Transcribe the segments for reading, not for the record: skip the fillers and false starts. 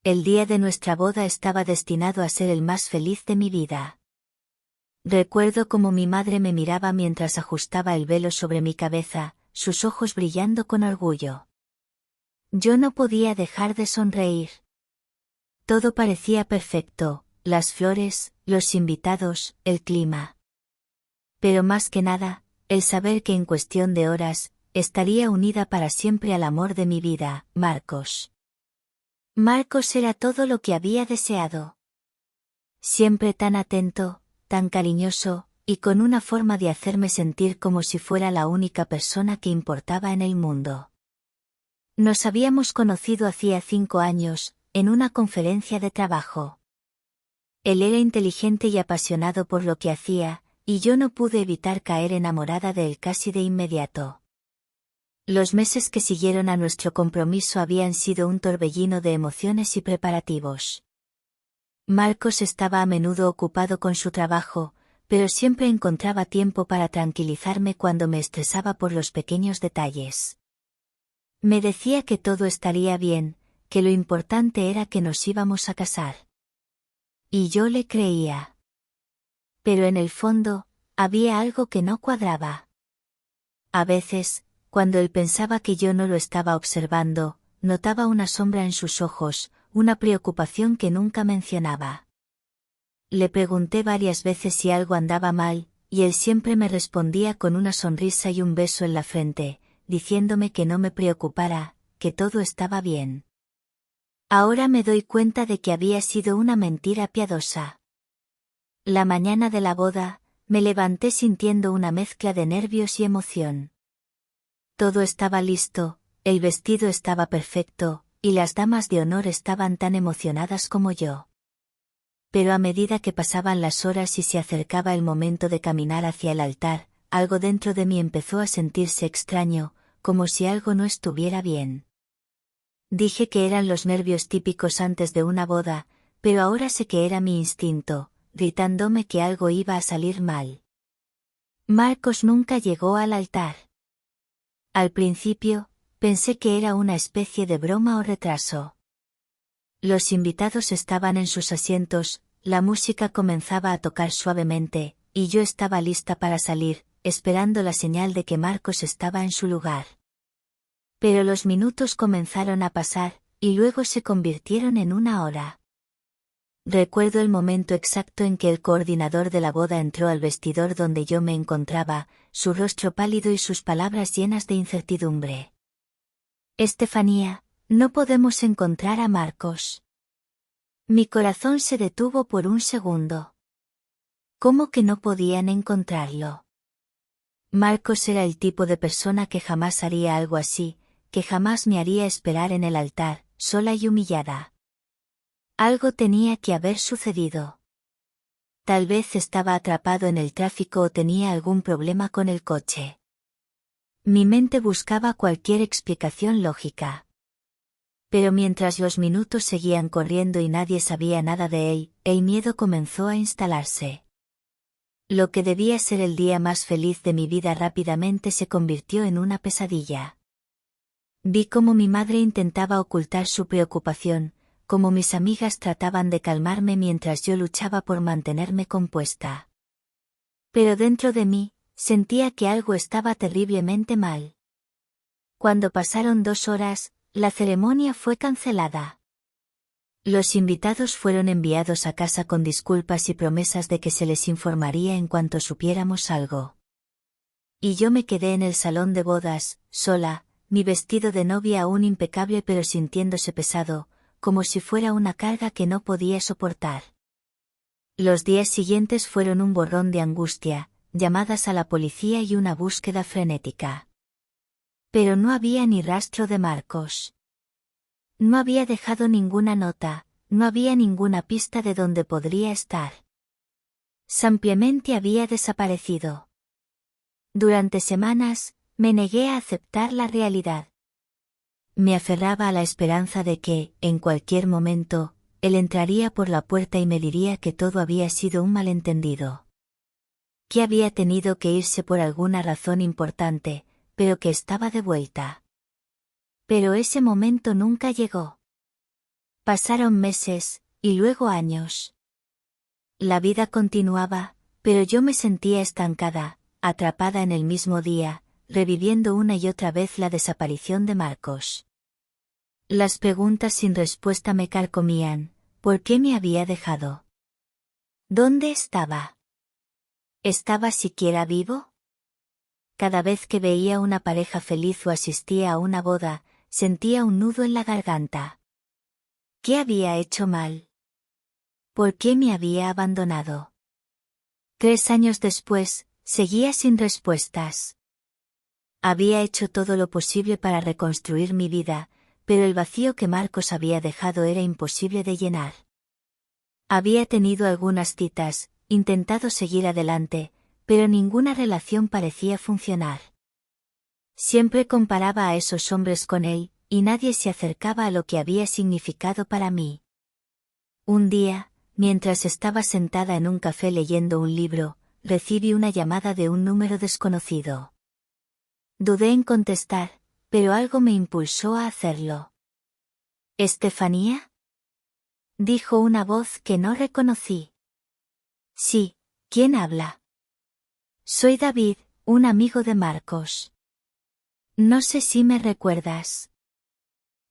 El día de nuestra boda estaba destinado a ser el más feliz de mi vida. Recuerdo cómo mi madre me miraba mientras ajustaba el velo sobre mi cabeza, sus ojos brillando con orgullo. Yo no podía dejar de sonreír. Todo parecía perfecto, las flores, los invitados, el clima. Pero más que nada, el saber que en cuestión de horas, estaría unida para siempre al amor de mi vida, Marcos. Marcos era todo lo que había deseado. Siempre tan atento, tan cariñoso, y con una forma de hacerme sentir como si fuera la única persona que importaba en el mundo. Nos habíamos conocido hacía 5 años, en una conferencia de trabajo. Él era inteligente y apasionado por lo que hacía, y yo no pude evitar caer enamorada de él casi de inmediato. Los meses que siguieron a nuestro compromiso habían sido un torbellino de emociones y preparativos. Marcos estaba a menudo ocupado con su trabajo, pero siempre encontraba tiempo para tranquilizarme cuando me estresaba por los pequeños detalles. Me decía que todo estaría bien, que lo importante era que nos íbamos a casar. Y yo le creía. Pero en el fondo, había algo que no cuadraba. A veces, cuando él pensaba que yo no lo estaba observando, notaba una sombra en sus ojos, una preocupación que nunca mencionaba. Le pregunté varias veces si algo andaba mal, y él siempre me respondía con una sonrisa y un beso en la frente, diciéndome que no me preocupara, que todo estaba bien. Ahora me doy cuenta de que había sido una mentira piadosa. La mañana de la boda, me levanté sintiendo una mezcla de nervios y emoción. Todo estaba listo, el vestido estaba perfecto, y las damas de honor estaban tan emocionadas como yo. Pero a medida que pasaban las horas y se acercaba el momento de caminar hacia el altar, algo dentro de mí empezó a sentirse extraño, como si algo no estuviera bien. Dije que eran los nervios típicos antes de una boda, pero ahora sé que era mi instinto, gritándome que algo iba a salir mal. Marcos nunca llegó al altar. Al principio, pensé que era una especie de broma o retraso. Los invitados estaban en sus asientos, la música comenzaba a tocar suavemente, y yo estaba lista para salir, esperando la señal de que Marcos estaba en su lugar. Pero los minutos comenzaron a pasar, y luego se convirtieron en 1 hora. Recuerdo el momento exacto en que el coordinador de la boda entró al vestidor donde yo me encontraba, su rostro pálido y sus palabras llenas de incertidumbre. Estefanía, no podemos encontrar a Marcos. Mi corazón se detuvo por un segundo. ¿Cómo que no podían encontrarlo? Marcos era el tipo de persona que jamás haría algo así, que jamás me haría esperar en el altar, sola y humillada. Algo tenía que haber sucedido. Tal vez estaba atrapado en el tráfico o tenía algún problema con el coche. Mi mente buscaba cualquier explicación lógica. Pero mientras los minutos seguían corriendo y nadie sabía nada de él, el miedo comenzó a instalarse. Lo que debía ser el día más feliz de mi vida rápidamente se convirtió en una pesadilla. Vi cómo mi madre intentaba ocultar su preocupación, como mis amigas trataban de calmarme mientras yo luchaba por mantenerme compuesta. Pero dentro de mí, sentía que algo estaba terriblemente mal. Cuando pasaron 2 horas, la ceremonia fue cancelada. Los invitados fueron enviados a casa con disculpas y promesas de que se les informaría en cuanto supiéramos algo. Y yo me quedé en el salón de bodas, sola, mi vestido de novia aún impecable pero sintiéndose pesado, como si fuera una carga que no podía soportar. Los días siguientes fueron un borrón de angustia, llamadas a la policía y una búsqueda frenética. Pero no había ni rastro de Marcos. No había dejado ninguna nota, no había ninguna pista de dónde podría estar. Simplemente había desaparecido. Durante semanas, me negué a aceptar la realidad. Me aferraba a la esperanza de que, en cualquier momento, él entraría por la puerta y me diría que todo había sido un malentendido. Que había tenido que irse por alguna razón importante, pero que estaba de vuelta. Pero ese momento nunca llegó. Pasaron meses, y luego años. La vida continuaba, pero yo me sentía estancada, atrapada en el mismo día, reviviendo una y otra vez la desaparición de Marcos. Las preguntas sin respuesta me carcomían. ¿Por qué me había dejado? ¿Dónde estaba? ¿Estaba siquiera vivo? Cada vez que veía una pareja feliz o asistía a una boda, sentía un nudo en la garganta. ¿Qué había hecho mal? ¿Por qué me había abandonado? 3 años después, seguía sin respuestas. Había hecho todo lo posible para reconstruir mi vida, pero el vacío que Marcos había dejado era imposible de llenar. Había tenido algunas citas, intentado seguir adelante, pero ninguna relación parecía funcionar. Siempre comparaba a esos hombres con él, y nadie se acercaba a lo que había significado para mí. Un día, mientras estaba sentada en un café leyendo un libro, recibí una llamada de un número desconocido. Dudé en contestar, pero algo me impulsó a hacerlo. ¿Estefanía? Dijo una voz que no reconocí. Sí, ¿quién habla? Soy David, un amigo de Marcos. No sé si me recuerdas.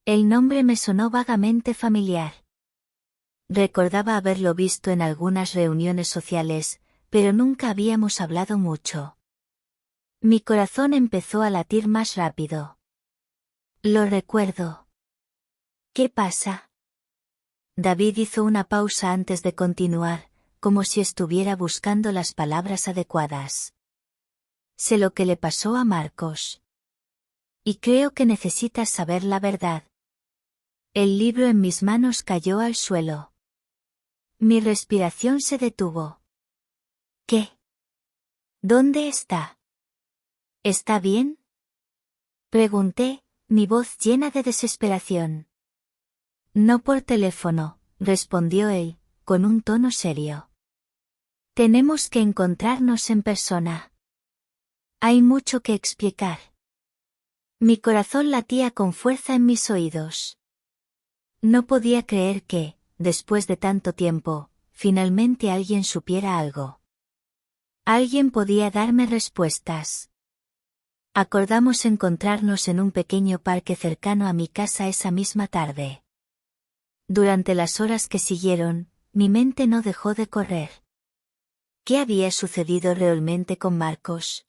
El nombre me sonó vagamente familiar. Recordaba haberlo visto en algunas reuniones sociales, pero nunca habíamos hablado mucho. Mi corazón empezó a latir más rápido. Lo recuerdo. ¿Qué pasa? David hizo una pausa antes de continuar, como si estuviera buscando las palabras adecuadas. Sé lo que le pasó a Marcos. Y creo que necesitas saber la verdad. El libro en mis manos cayó al suelo. Mi respiración se detuvo. ¿Qué? ¿Dónde está? ¿Está bien? Pregunté, mi voz llena de desesperación. No por teléfono, respondió él, con un tono serio. Tenemos que encontrarnos en persona. Hay mucho que explicar. Mi corazón latía con fuerza en mis oídos. No podía creer que, después de tanto tiempo, finalmente alguien supiera algo. Alguien podía darme respuestas. Acordamos encontrarnos en un pequeño parque cercano a mi casa esa misma tarde. Durante las horas que siguieron, mi mente no dejó de correr. ¿Qué había sucedido realmente con Marcos?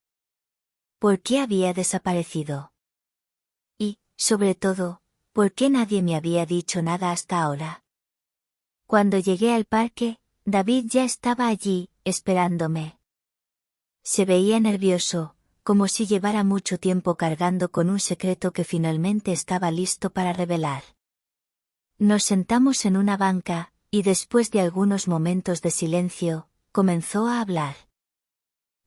¿Por qué había desaparecido? Y, sobre todo, ¿por qué nadie me había dicho nada hasta ahora? Cuando llegué al parque, David ya estaba allí, esperándome. Se veía nervioso, como si llevara mucho tiempo cargando con un secreto que finalmente estaba listo para revelar. Nos sentamos en una banca, y después de algunos momentos de silencio, comenzó a hablar.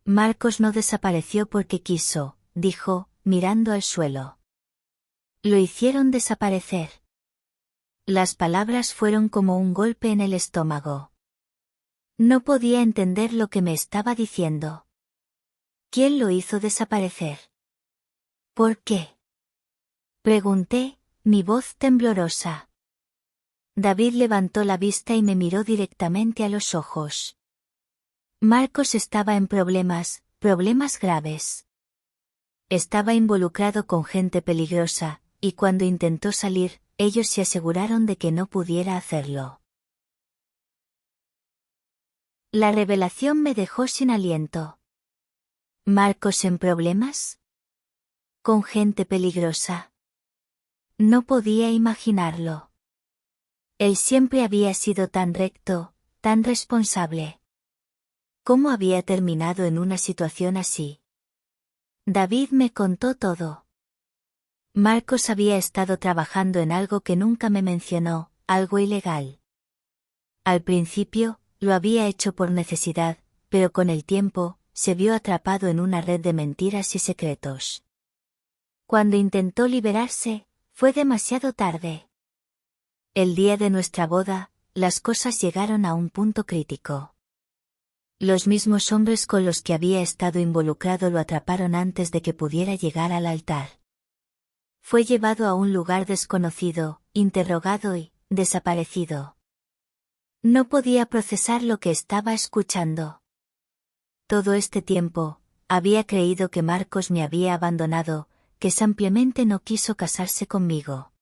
Marcos no desapareció porque quiso, dijo, mirando al suelo. Lo hicieron desaparecer. Las palabras fueron como un golpe en el estómago. No podía entender lo que me estaba diciendo. ¿Quién lo hizo desaparecer? ¿Por qué? Pregunté, mi voz temblorosa. David levantó la vista y me miró directamente a los ojos. Marcos estaba en problemas graves. Estaba involucrado con gente peligrosa, y cuando intentó salir, ellos se aseguraron de que no pudiera hacerlo. La revelación me dejó sin aliento. ¿Marcos en problemas? ¿Con gente peligrosa? No podía imaginarlo. Él siempre había sido tan recto, tan responsable. ¿Cómo había terminado en una situación así? David me contó todo. Marcos había estado trabajando en algo que nunca me mencionó, algo ilegal. Al principio, lo había hecho por necesidad, pero con el tiempo, se vio atrapado en una red de mentiras y secretos. Cuando intentó liberarse, fue demasiado tarde. El día de nuestra boda, las cosas llegaron a un punto crítico. Los mismos hombres con los que había estado involucrado lo atraparon antes de que pudiera llegar al altar. Fue llevado a un lugar desconocido, interrogado y, desaparecido. No podía procesar lo que estaba escuchando. Todo este tiempo, había creído que Marcos me había abandonado, que simplemente no quiso casarse conmigo.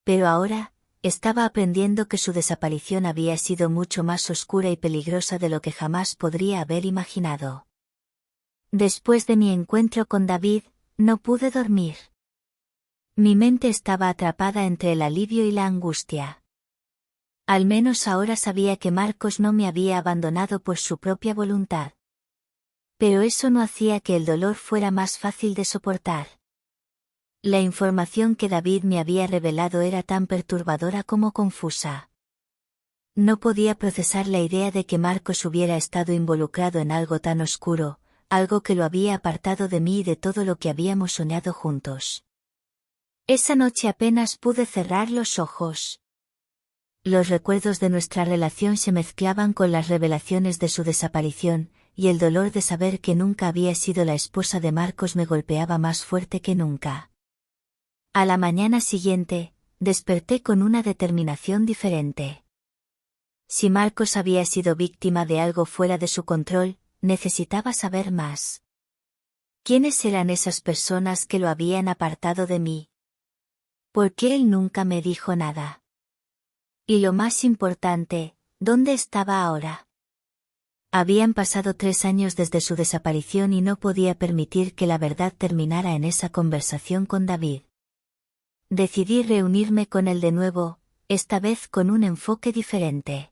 Pero ahora, estaba aprendiendo que su desaparición había sido mucho más oscura y peligrosa de lo que jamás podría haber imaginado. Después de mi encuentro con David, no pude dormir. Mi mente estaba atrapada entre el alivio y la angustia. Al menos ahora sabía que Marcos no me había abandonado por su propia voluntad. Pero eso no hacía que el dolor fuera más fácil de soportar. La información que David me había revelado era tan perturbadora como confusa. No podía procesar la idea de que Marcos hubiera estado involucrado en algo tan oscuro, algo que lo había apartado de mí y de todo lo que habíamos soñado juntos. Esa noche apenas pude cerrar los ojos. Los recuerdos de nuestra relación se mezclaban con las revelaciones de su desaparición, y el dolor de saber que nunca había sido la esposa de Marcos me golpeaba más fuerte que nunca. A la mañana siguiente, desperté con una determinación diferente. Si Marcos había sido víctima de algo fuera de su control, necesitaba saber más. ¿Quiénes eran esas personas que lo habían apartado de mí? ¿Por qué él nunca me dijo nada? Y lo más importante, ¿dónde estaba ahora? Habían pasado 3 años desde su desaparición y no podía permitir que la verdad terminara en esa conversación con David. Decidí reunirme con él de nuevo, esta vez con un enfoque diferente.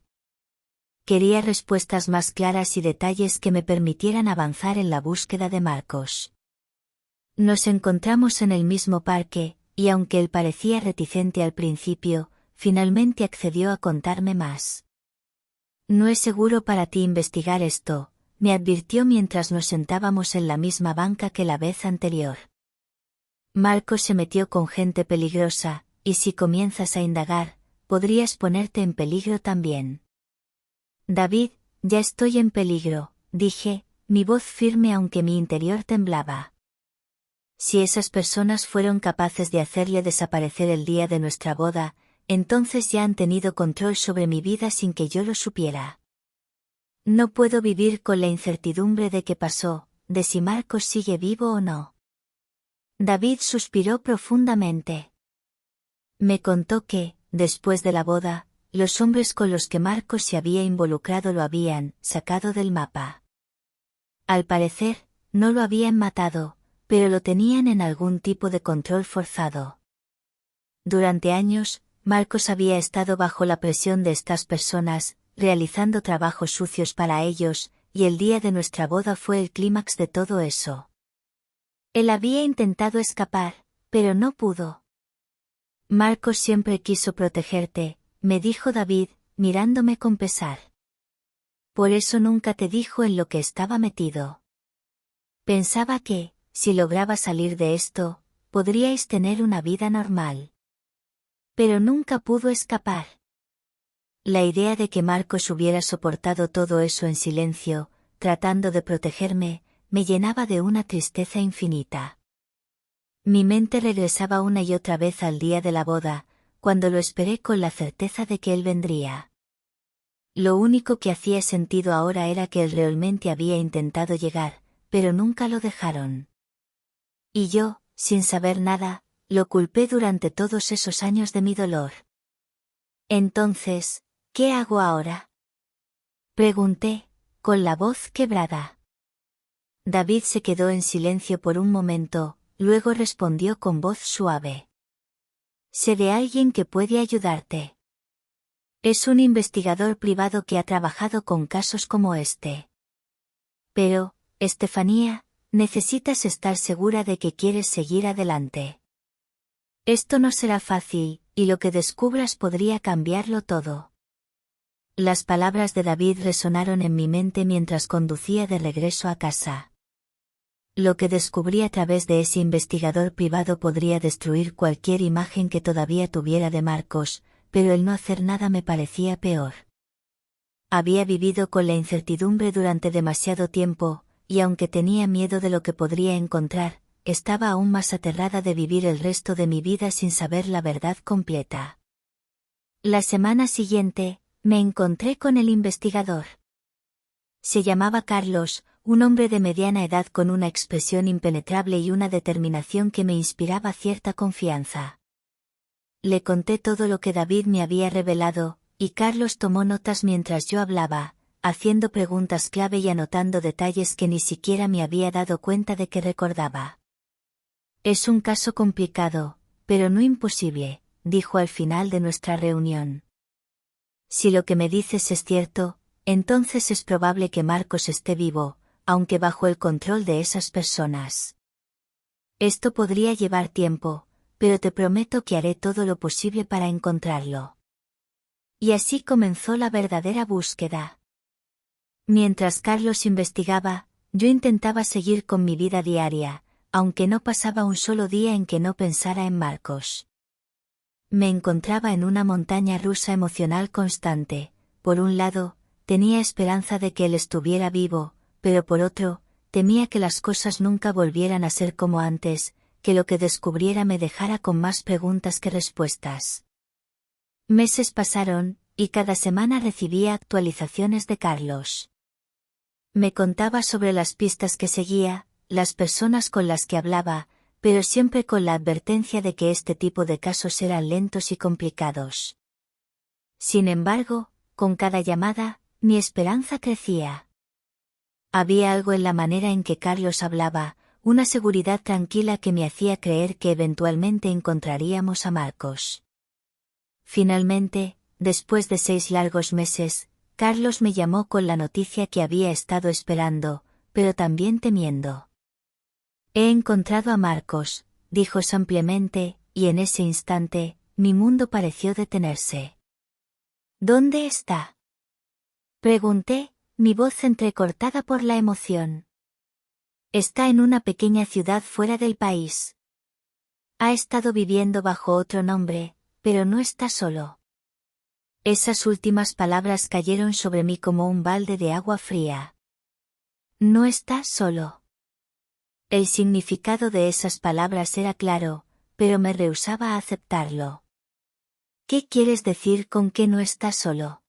Quería respuestas más claras y detalles que me permitieran avanzar en la búsqueda de Marcos. Nos encontramos en el mismo parque, y aunque él parecía reticente al principio, finalmente accedió a contarme más. No es seguro para ti investigar esto, me advirtió mientras nos sentábamos en la misma banca que la vez anterior. Marcos se metió con gente peligrosa, y si comienzas a indagar, podrías ponerte en peligro también. David, ya estoy en peligro, dije, mi voz firme aunque mi interior temblaba. Si esas personas fueron capaces de hacerle desaparecer el día de nuestra boda, entonces ya han tenido control sobre mi vida sin que yo lo supiera. No puedo vivir con la incertidumbre de qué pasó, de si Marcos sigue vivo o no. David suspiró profundamente. Me contó que, después de la boda, los hombres con los que Marcos se había involucrado lo habían sacado del mapa. Al parecer, no lo habían matado, pero lo tenían en algún tipo de control forzado. Durante años, Marcos había estado bajo la presión de estas personas, realizando trabajos sucios para ellos, y el día de nuestra boda fue el clímax de todo eso. Él había intentado escapar, pero no pudo. Marcos siempre quiso protegerte, me dijo David, mirándome con pesar. Por eso nunca te dijo en lo que estaba metido. Pensaba que, si lograba salir de esto, podríais tener una vida normal. Pero nunca pudo escapar. La idea de que Marcos hubiera soportado todo eso en silencio, tratando de protegerme, me llenaba de una tristeza infinita. Mi mente regresaba una y otra vez al día de la boda, cuando lo esperé con la certeza de que él vendría. Lo único que hacía sentido ahora era que él realmente había intentado llegar, pero nunca lo dejaron. Y yo, sin saber nada, lo culpé durante todos esos años de mi dolor. Entonces, ¿qué hago ahora? Pregunté, con la voz quebrada. David se quedó en silencio por un momento, luego respondió con voz suave. Sé de alguien que puede ayudarte. Es un investigador privado que ha trabajado con casos como este. Pero, Estefanía, necesitas estar segura de que quieres seguir adelante. Esto no será fácil, y lo que descubras podría cambiarlo todo. Las palabras de David resonaron en mi mente mientras conducía de regreso a casa. Lo que descubrí a través de ese investigador privado podría destruir cualquier imagen que todavía tuviera de Marcos, pero el no hacer nada me parecía peor. Había vivido con la incertidumbre durante demasiado tiempo, y aunque tenía miedo de lo que podría encontrar, estaba aún más aterrada de vivir el resto de mi vida sin saber la verdad completa. La semana siguiente, me encontré con el investigador. Se llamaba Carlos, un hombre de mediana edad con una expresión impenetrable y una determinación que me inspiraba cierta confianza. Le conté todo lo que David me había revelado, y Carlos tomó notas mientras yo hablaba, haciendo preguntas clave y anotando detalles que ni siquiera me había dado cuenta de que recordaba. Es un caso complicado, pero no imposible, dijo al final de nuestra reunión. Si lo que me dices es cierto, entonces es probable que Marcos esté vivo, aunque bajo el control de esas personas. Esto podría llevar tiempo, pero te prometo que haré todo lo posible para encontrarlo. Y así comenzó la verdadera búsqueda. Mientras Carlos investigaba, yo intentaba seguir con mi vida diaria, aunque no pasaba un solo día en que no pensara en Marcos. Me encontraba en una montaña rusa emocional constante. Por un lado, tenía esperanza de que él estuviera vivo, pero por otro, temía que las cosas nunca volvieran a ser como antes, que lo que descubriera me dejara con más preguntas que respuestas. Meses pasaron, y cada semana recibía actualizaciones de Carlos. Me contaba sobre las pistas que seguía, las personas con las que hablaba, pero siempre con la advertencia de que este tipo de casos eran lentos y complicados. Sin embargo, con cada llamada, mi esperanza crecía. Había algo en la manera en que Carlos hablaba, una seguridad tranquila que me hacía creer que eventualmente encontraríamos a Marcos. Finalmente, después de 6 largos meses, Carlos me llamó con la noticia que había estado esperando, pero también temiendo. He encontrado a Marcos, dijo simplemente, y en ese instante, mi mundo pareció detenerse. ¿Dónde está? Pregunté, mi voz entrecortada por la emoción. Está en una pequeña ciudad fuera del país. Ha estado viviendo bajo otro nombre, pero no está solo. Esas últimas palabras cayeron sobre mí como un balde de agua fría. No está solo. El significado de esas palabras era claro, pero me rehusaba a aceptarlo. ¿Qué quieres decir con que no está solo?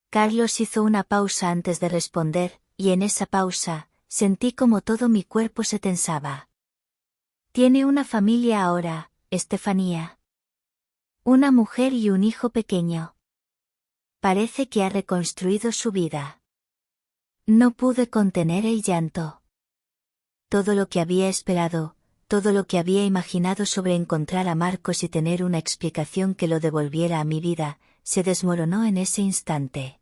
Carlos hizo una pausa antes de responder, y en esa pausa, sentí como todo mi cuerpo se tensaba. Tiene una familia ahora, Estefanía. Una mujer y un hijo pequeño. Parece que ha reconstruido su vida. No pude contener el llanto. Todo lo que había esperado, todo lo que había imaginado sobre encontrar a Marcos y tener una explicación que lo devolviera a mi vida, se desmoronó en ese instante.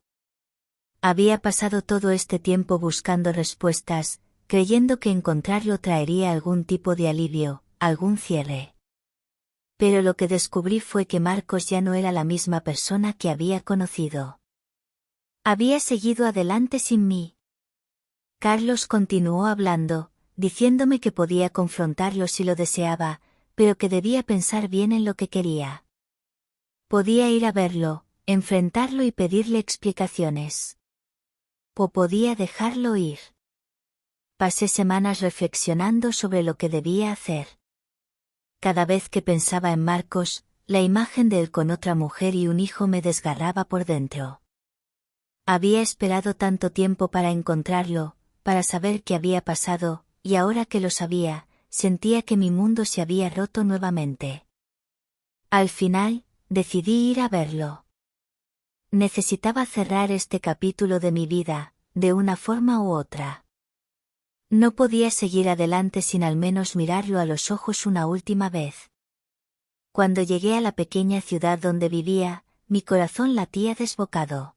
Había pasado todo este tiempo buscando respuestas, creyendo que encontrarlo traería algún tipo de alivio, algún cierre. Pero lo que descubrí fue que Marcos ya no era la misma persona que había conocido. Había seguido adelante sin mí. Carlos continuó hablando, diciéndome que podía confrontarlo si lo deseaba, pero que debía pensar bien en lo que quería. Podía ir a verlo, enfrentarlo y pedirle explicaciones. O podía dejarlo ir. Pasé semanas reflexionando sobre lo que debía hacer. Cada vez que pensaba en Marcos, la imagen de él con otra mujer y un hijo me desgarraba por dentro. Había esperado tanto tiempo para encontrarlo, para saber qué había pasado, y ahora que lo sabía, sentía que mi mundo se había roto nuevamente. Al final, decidí ir a verlo. Necesitaba cerrar este capítulo de mi vida, de una forma u otra. No podía seguir adelante sin al menos mirarlo a los ojos una última vez. Cuando llegué a la pequeña ciudad donde vivía, mi corazón latía desbocado.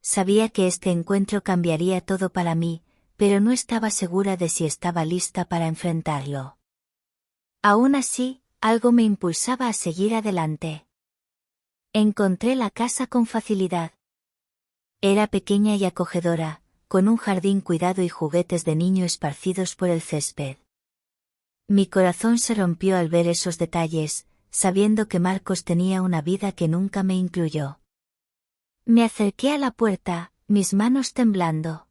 Sabía que este encuentro cambiaría todo para mí, pero no estaba segura de si estaba lista para enfrentarlo. Aún así, algo me impulsaba a seguir adelante. Encontré la casa con facilidad. Era pequeña y acogedora, con un jardín cuidado y juguetes de niño esparcidos por el césped. Mi corazón se rompió al ver esos detalles, sabiendo que Marcos tenía una vida que nunca me incluyó. Me acerqué a la puerta, mis manos temblando.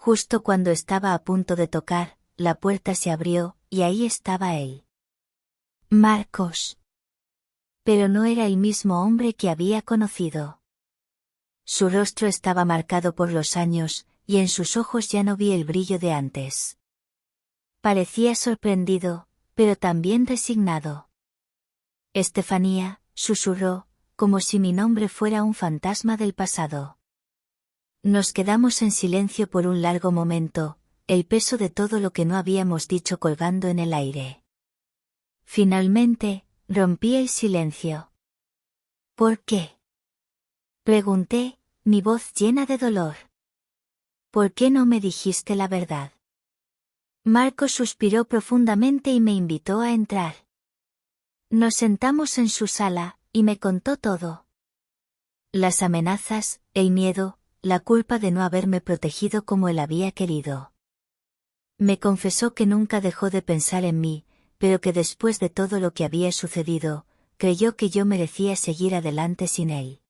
Justo cuando estaba a punto de tocar, la puerta se abrió, y ahí estaba él. Marcos. Pero no era el mismo hombre que había conocido. Su rostro estaba marcado por los años, y en sus ojos ya no vi el brillo de antes. Parecía sorprendido, pero también resignado. Estefanía, susurró, como si mi nombre fuera un fantasma del pasado. Nos quedamos en silencio por un largo momento, el peso de todo lo que no habíamos dicho colgando en el aire. Finalmente, rompí el silencio. ¿Por qué? Pregunté, mi voz llena de dolor. ¿Por qué no me dijiste la verdad? Marco suspiró profundamente y me invitó a entrar. Nos sentamos en su sala, y me contó todo. Las amenazas, el miedo, la culpa de no haberme protegido como él había querido. Me confesó que nunca dejó de pensar en mí, pero que después de todo lo que había sucedido, creyó que yo merecía seguir adelante sin él.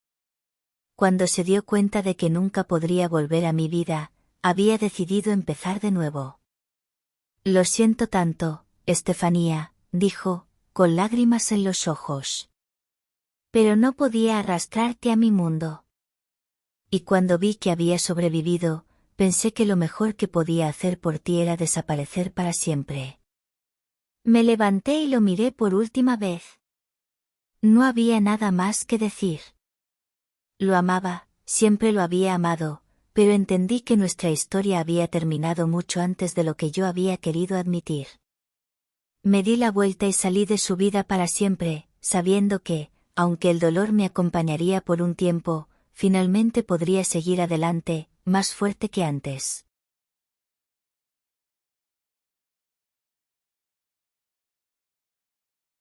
Cuando se dio cuenta de que nunca podría volver a mi vida, había decidido empezar de nuevo. Lo siento tanto, Estefanía, dijo, con lágrimas en los ojos. Pero no podía arrastrarte a mi mundo. Y cuando vi que había sobrevivido, pensé que lo mejor que podía hacer por ti era desaparecer para siempre. Me levanté y lo miré por última vez. No había nada más que decir. Lo amaba, siempre lo había amado, pero entendí que nuestra historia había terminado mucho antes de lo que yo había querido admitir. Me di la vuelta y salí de su vida para siempre, sabiendo que, aunque el dolor me acompañaría por un tiempo, finalmente podría seguir adelante, más fuerte que antes.